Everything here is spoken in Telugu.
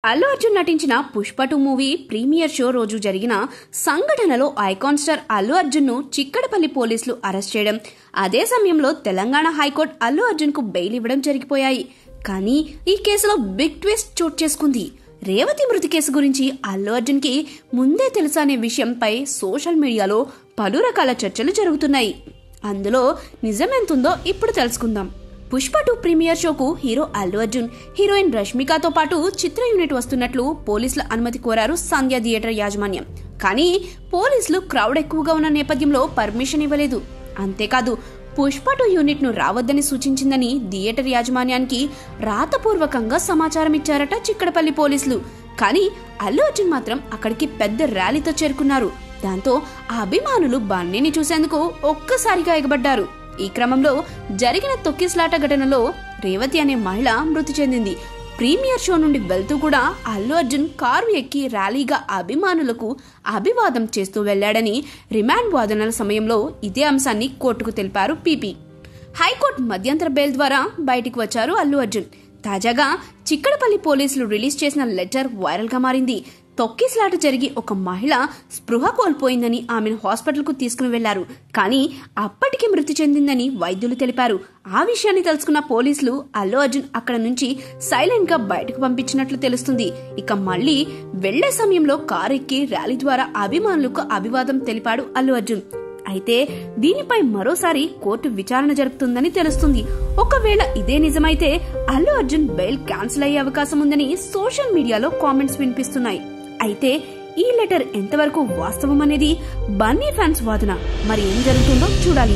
అల్లు అర్జున్ నటించిన పుష్ప 2 మూవీ ప్రీమియర్ షో రోజు జరిగిన సంఘటనలో ఐకాన్ స్టార్ అల్లు అర్జున్ ను చిక్కడపల్లి పోలీసులు అరెస్ట్ చేయడం, అదే సమయంలో తెలంగాణ హైకోర్టు అల్లు అర్జున్ కు బెయిల్ ఇవ్వడం జరిగిపోయాయి. కానీ ఈ కేసులో బిగ్ ట్విస్ట్ చోటు చేసుకుంది. రేవతి మృతి కేసు గురించి అల్లు అర్జున్ కి ముందే తెలుసా అనే విషయంపై సోషల్ మీడియాలో పలు రకాల చర్చలు జరుగుతున్నాయి. అందులో నిజమెంతుందో ఇప్పుడు తెలుసుకుందాం. పుష్ప 2 ప్రీమియర్ షోకు హీరో అల్లు అర్జున్, హీరోయిన్ రష్మికతో పాటు చిత్ర యూనిట్ వస్తున్నట్లు పోలీసుల అనుమతి కోరారు సంధ్య థియేటర్ యాజమాన్యం. కానీ పోలీసులు క్రౌడ్ ఎక్కువగా ఉన్న నేపథ్యంలో పర్మిషన్ ఇవ్వలేదు. అంతేకాదు పుష్ప 2 యూనిట్ ను రావద్దని సూచించిందని థియేటర్ యాజమాన్యానికి రాతపూర్వకంగా సమాచారం ఇచ్చారట చిక్కడపల్లి పోలీసులు. కానీ అల్లు అర్జున్ మాత్రం అక్కడికి పెద్ద ర్యాలీతో చేరుకున్నారు. దాంతో ఆ అభిమానులు బన్నీని చూసేందుకు ఒక్కసారిగా ఎగబడ్డారు. ఈ క్రమంలో జరిగిన తొక్కిసలాట ఘటనలో రేవతి అనే మహిళ మృతి చెందింది. ప్రీమియర్ షో నుండి వెళ్తూ కూడా అల్లు అర్జున్ కారు ఎక్కి ర్యాలీగా అభిమానులకు అభివాదం చేస్తూ వెళ్లాడని రిమాండ్ వాదనల సమయంలో ఇదే అంశాన్ని కోర్టుకు తెలిపారు పీపీ. హైకోర్టు మధ్యంతర బెయిల్ ద్వారా బయటికి వచ్చారు అల్లు అర్జున్. తాజాగా చిక్కడపల్లి పోలీసులు రిలీజ్ చేసిన లెటర్ వైరల్ గా మారింది. తొక్కిసలాట జరిగి ఒక మహిళ స్పృహ కోల్పోయిందని ఆమెను హాస్పిటల్ కు తీసుకుని వెళ్లారు. కానీ అప్పటికి మృతి చెందిందని వైద్యులు తెలిపారు. ఆ విషయాన్ని తెలుసుకున్న పోలీసులు అల్లు అర్జున్ అక్కడ నుంచి సైలెంట్ గా బయటకు పంపించినట్లు తెలుస్తుంది. ఇక మళ్లీ వెళ్లే సమయంలో కారు ఎక్కి ర్యాలీ ద్వారా అభిమానులకు అభివాదం తెలిపాడు అల్లు అర్జున్. అయితే దీనిపై మరోసారి కోర్టు విచారణ జరుపుతుందని తెలుస్తుంది. ఒకవేళ ఇదే నిజమైతే అల్లు అర్జున్ బెయిల్ క్యాన్సిల్ అయ్యే అవకాశం ఉందని సోషల్ మీడియాలో కామెంట్స్ వినిపిస్తున్నాయి. అయితే ఈ లెటర్ ఎంతవరకు వాస్తవం అనేది బన్నీ ఫ్యాన్స్ వాదన. మరి ఏం జరుగుతుందో చూడాలి.